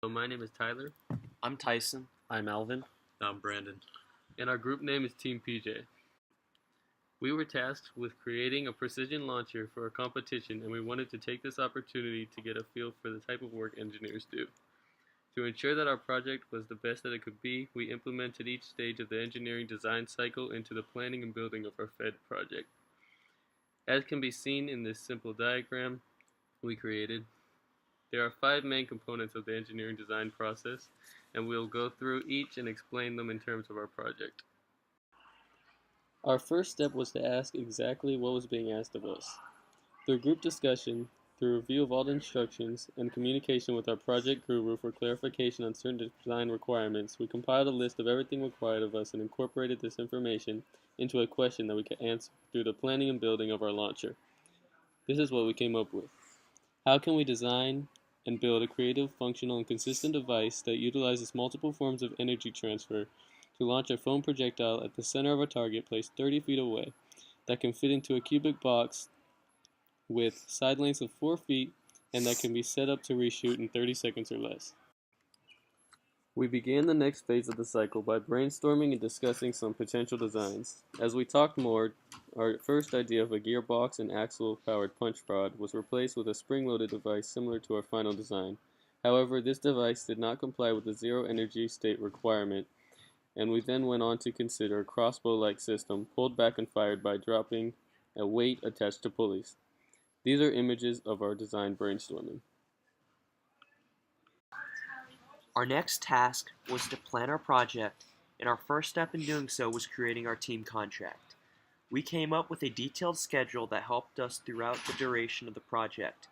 So my name is Tyler, I'm Tyson. I'm Alvin. I'm Brandon. and our group name is Team PJ. We were tasked with creating a precision launcher for a competition, and we wanted to take this opportunity to get a feel for the type of work engineers do. To ensure that our project was the best that it could be, we implemented each stage of the engineering design cycle into the planning and building of our FEDD project. As can be seen in this simple diagram we created, there are 5 main components of the engineering design process, and we'll go through each and explain them in terms of our project. Our first step was to ask exactly what was being asked of us. Through group discussion, through review of all the instructions, and communication with our project guru for clarification on certain design requirements, we compiled a list of everything required of us and incorporated this information into a question that we could answer through the planning and building of our launcher. This is what we came up with. How can we design and build a creative, functional, and consistent device that utilizes multiple forms of energy transfer to launch a foam projectile at the center of a target placed 30 feet away that can fit into a cubic box with side lengths of 4 feet and that can be set up to reshoot in 30 seconds or less? We began the next phase of the cycle by brainstorming and discussing some potential designs. As we talked more, our first idea of a gearbox and axle-powered punch rod was replaced with a spring-loaded device similar to our final design. However, this device did not comply with the zero energy state requirement, and we then went on to consider a crossbow-like system pulled back and fired by dropping a weight attached to pulleys. These are images of our design brainstorming. Our next task was to plan our project, and our first step in doing so was creating our team contract. We came up with a detailed schedule that helped us throughout the duration of the project,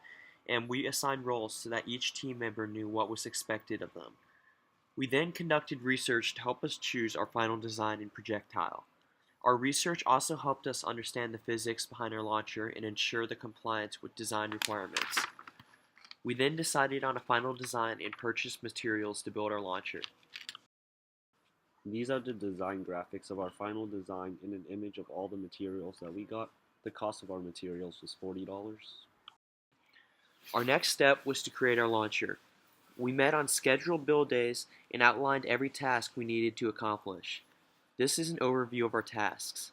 and we assigned roles so that each team member knew what was expected of them. We then conducted research to help us choose our final design and projectile. Our research also helped us understand the physics behind our launcher and ensure the compliance with design requirements. We then decided on a final design and purchased materials to build our launcher. These are the design graphics of our final design and an image of all the materials that we got. The cost of our materials was $40. Our next step was to create our launcher. We met on scheduled build days and outlined every task we needed to accomplish. This is an overview of our tasks.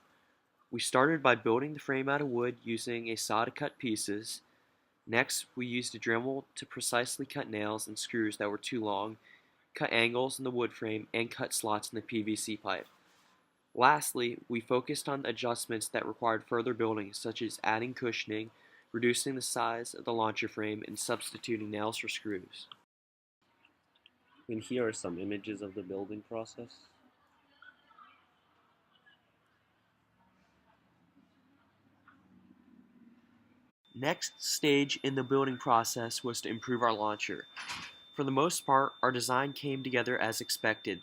We started by building the frame out of wood using a saw to cut pieces. Next, we used a Dremel to precisely cut nails and screws that were too long, cut angles in the wood frame, and cut slots in the PVC pipe. Lastly, we focused on adjustments that required further building, such as adding cushioning, reducing the size of the launcher frame, and substituting nails for screws. And here are some images of the building process. Next stage in the building process was to improve our launcher. For the most part, our design came together as expected,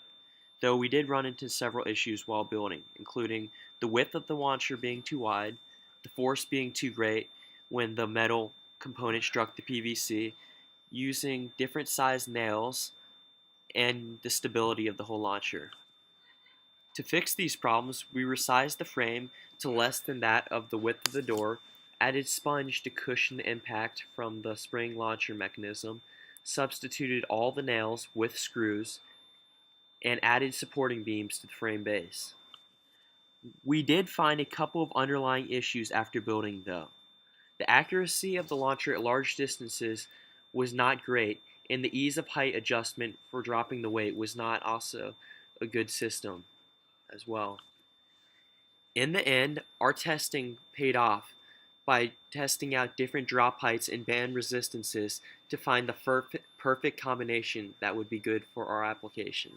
though we did run into several issues while building, including the width of the launcher being too wide, the force being too great when the metal component struck the PVC, using different size nails, and the stability of the whole launcher. To fix these problems, we resized the frame to less than that of the width of the door, added sponge to cushion the impact from the spring launcher mechanism, substituted all the nails with screws, and added supporting beams to the frame base. We did find a couple of underlying issues after building though. The accuracy of the launcher at large distances was not great, and the ease of height adjustment for dropping the weight was not also a good system as well. In the end, our testing paid off by testing out different drop heights and band resistances to find the perfect combination that would be good for our application.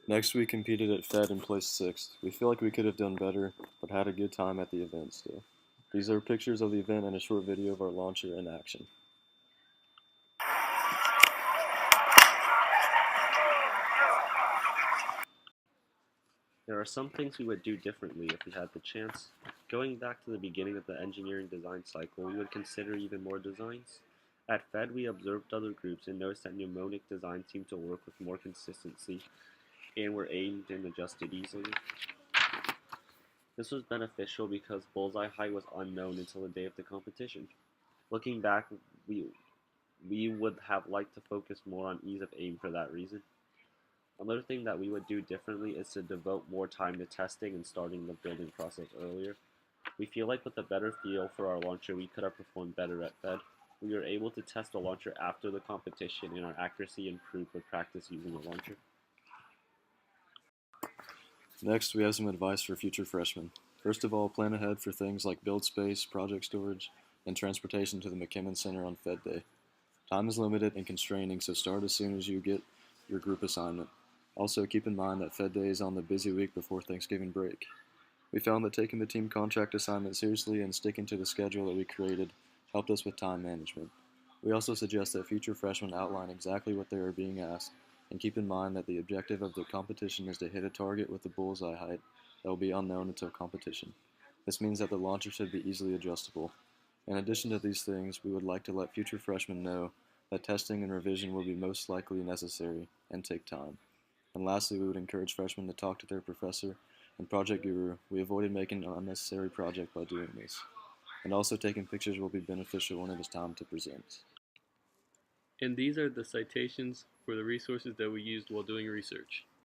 Next, we competed at FEDD and placed 6th. We feel like we could have done better, but had a good time at the event still. These are pictures of the event and a short video of our launcher in action. There are some things we would do differently if we had the chance. Going back to the beginning of the engineering design cycle, we would consider even more designs. At FED, we observed other groups and noticed that mnemonic designs seemed to work with more consistency and were aimed and adjusted easily. This was beneficial because bullseye height was unknown until the day of the competition. Looking back, we we would have liked to focus more on ease of aim for that reason. Another thing that we would do differently is to devote more time to testing and starting the building process earlier. We feel like with a better feel for our launcher, we could have performed better at FED. We were able to test the launcher after the competition, and our accuracy improved with practice using the launcher. Next, we have some advice for future freshmen. First of all, plan ahead for things like build space, project storage, and transportation to the McKimmon Center on FED Day. Time is limited and constraining, so start as soon as you get your group assignment. Also, keep in mind that FED Day is on the busy week before Thanksgiving break. We found that taking the team contract assignment seriously and sticking to the schedule that we created helped us with time management. We also suggest that future freshmen outline exactly what they are being asked, and keep in mind that the objective of the competition is to hit a target with a bullseye height that will be unknown until competition. This means that the launcher should be easily adjustable. In addition to these things, we would like to let future freshmen know that testing and revision will be most likely necessary and take time. And lastly, we would encourage freshmen to talk to their professor and project guru. We avoided making an unnecessary project by doing this. And also taking pictures will be beneficial when it is time to present. And these are the citations for the resources that we used while doing research.